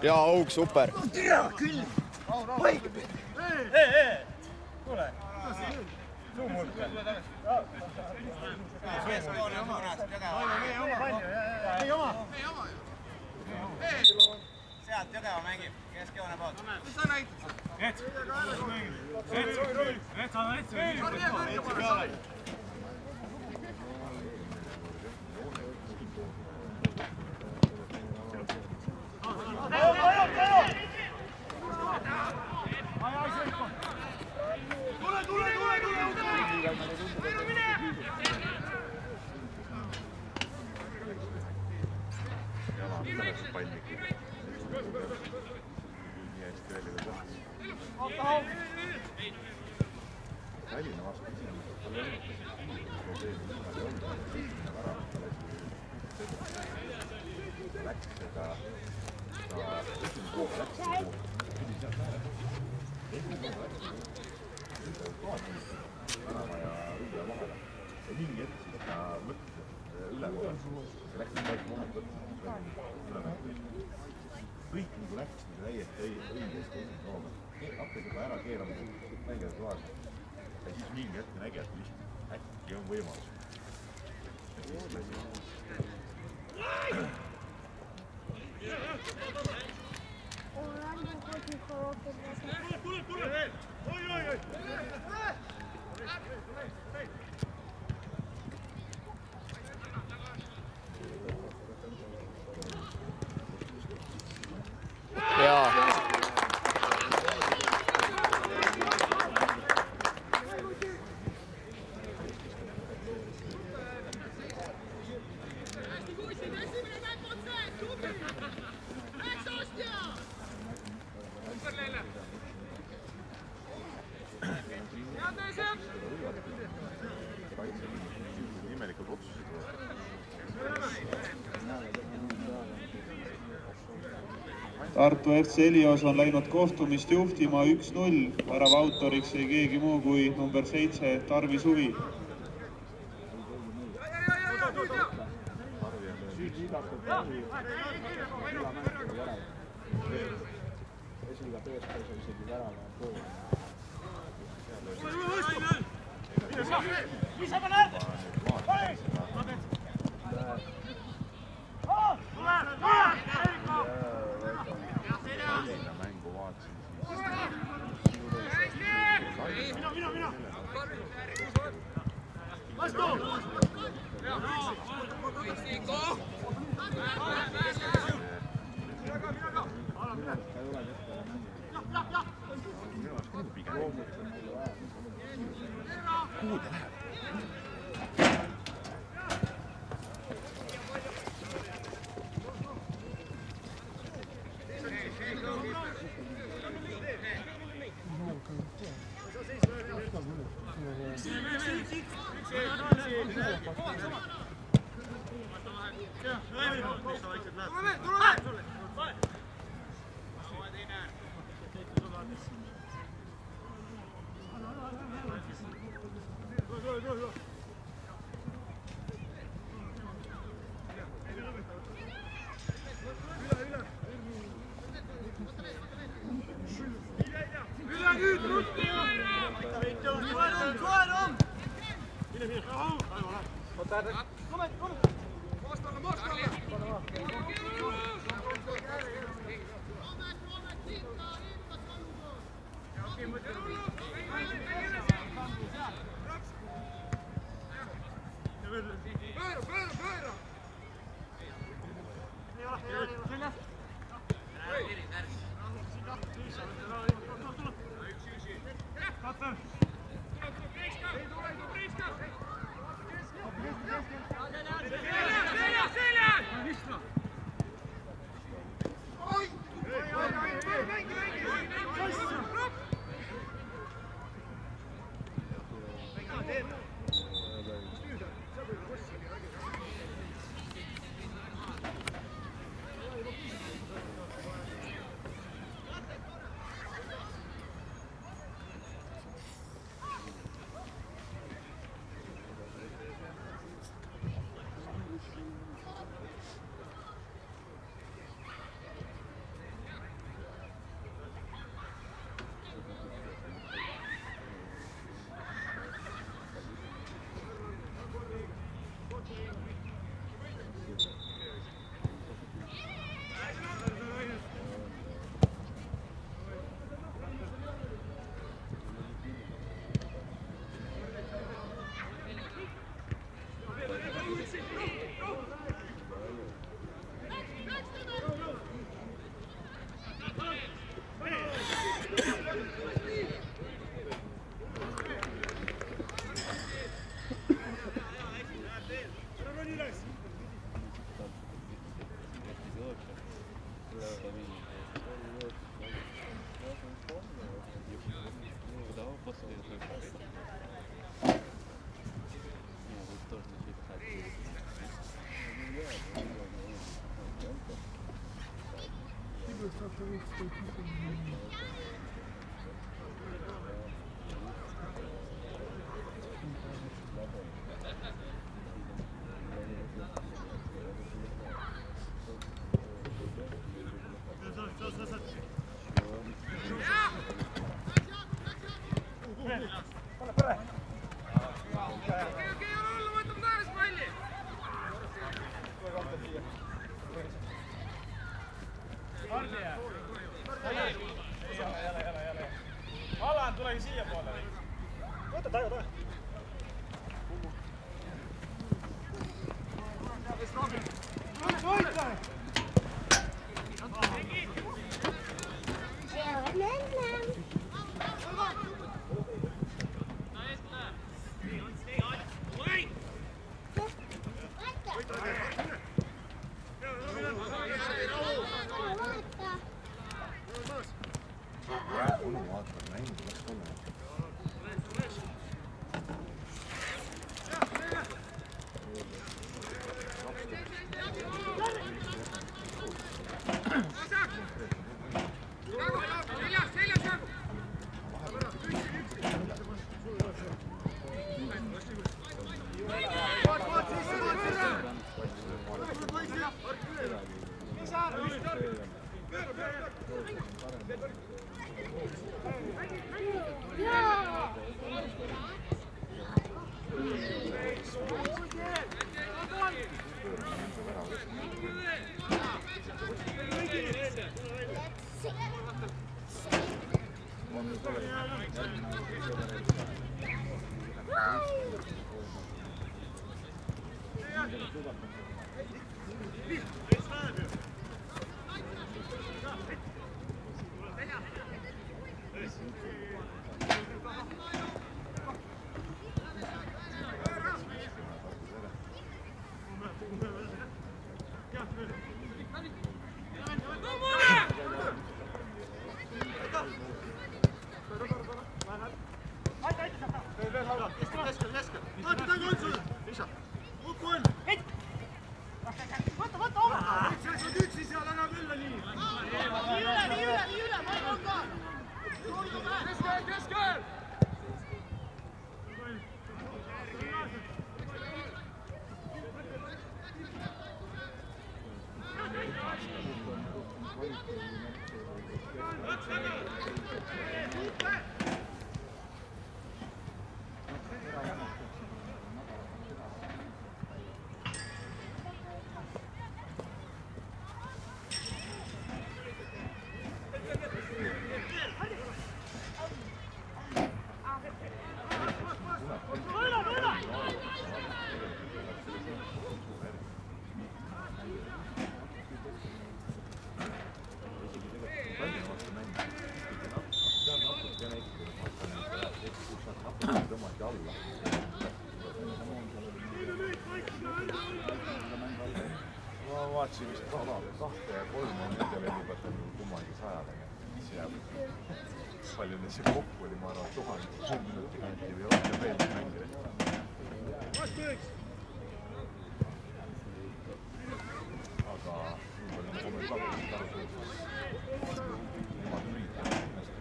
Jaa, Aug, super! Tea küll! Haige peale! Tule! Suu mulka! Meie oma! Sealt Jõgeva mängib, keskjoone poolt. Mis sa näitad? Ets! Ets! Tallinna vastu läks seda tänava ja Rüüa vahele ja mingi hetk siis ta mõtles, et üle läks täiesti moment kõik nagu läks täiesti õigesti nooma hakkas juba ära keerama mängijad loas ja siis mingi hetk nägi, et äkki on võimalus ja siis lasi Tartu FC Helios on läinud kohtumist juhtima 1-0. Värava autoriks ei keegi muu kui number 7 Tarvi Suvi. Alan, tulegi siia poole. Võta taga. Vaatasin vist 2 ja 3 on nendele lõpetanud kummagi 100-le. Mis jääb? Palju neil see kokku oli, ma arvan, 1000 minuti kanti või rohkem veel mängida. Aga nüüd oli kommentaatorist aru suutis. Nemad üritavad ennast.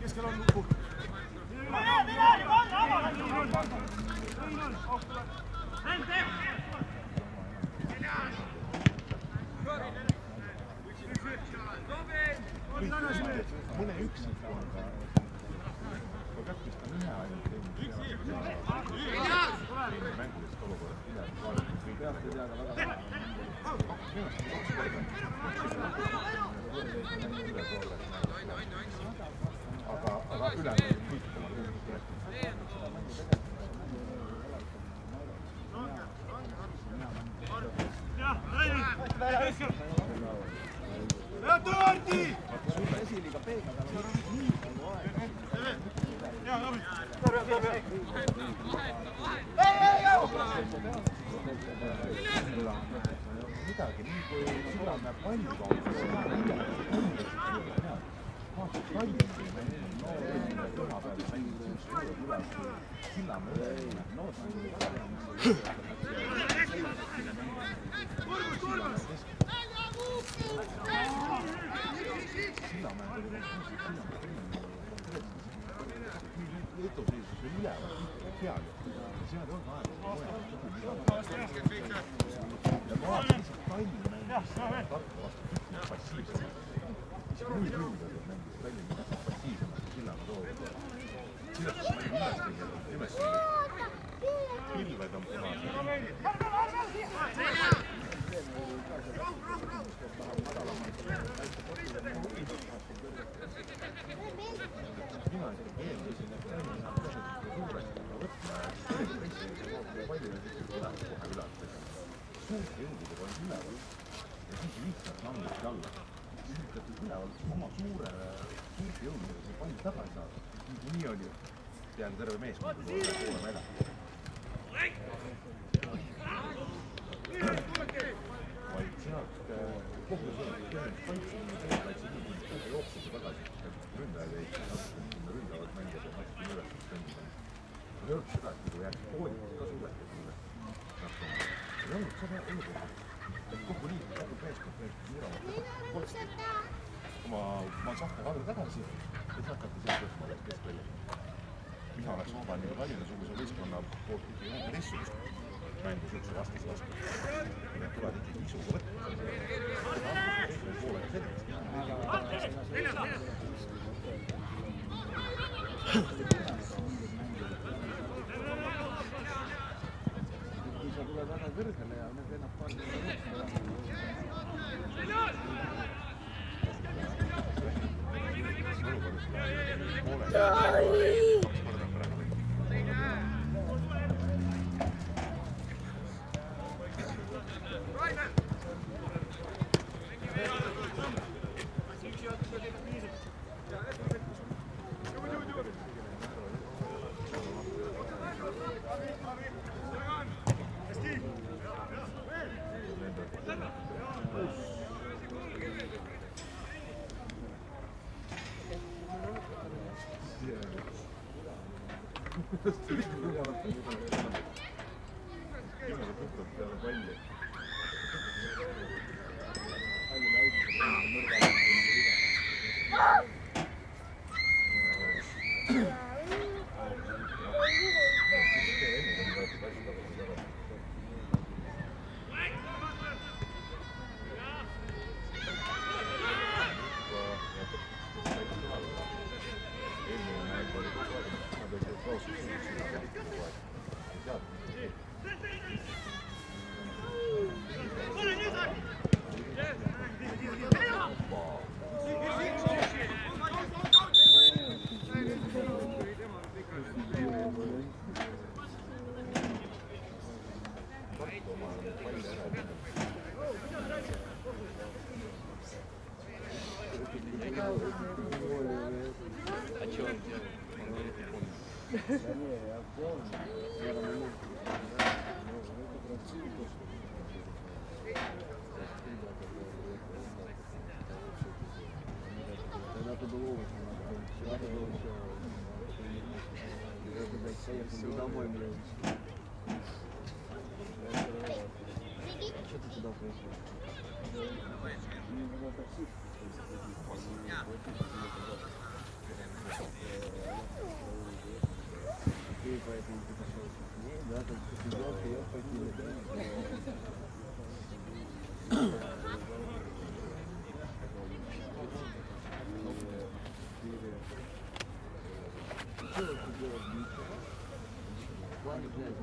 Keskel on luku. mõne üksikuga peab pistama ühe ainult mängulist olukorda midagi vaadata. Või peabki teada väga aga ülejäänud kõik oma rõõmust rääkida. Esiliiga peegel, aga nii palju aega. Midagi, nii kui Sillamäe palliga on pilved on punased. Suurte jõududega on üleval ja siis lihtsalt langesti alla. Ühitatud üleval oma suurte jõududega see pall tagasi saada. Nii oli peaaegu terve meeskond poole väga. Vaid sealt kogu see kaitse jooksuga tagasi. Ründajad ei ründavad mängijad ja matsid üles kõndida. Ei olnud seda, et kui jääks poolikud ka suletud. Ei olnud seda olukorda, et kogu liit, kogu meeskond muravad kolsti oma sahka kadri tagasi ja siis hakati sealt võtma keskvälja. Mina oleks oodanud juba Tallinna-suguse võistkonna poolt ikkagi väga teistsugust mängu sihukese vastase vastu. Need tulevad ikkagi isuga võtma. Poolega selgeks. Kui sa tuled väga kõrgele ja need ennast palli бы домой, блин. Что ты туда приехал? Мне было такси. И поэтому ты пошел с ней, да, там посидел, приехал, пойти, да. Что ты делаешь? План взять,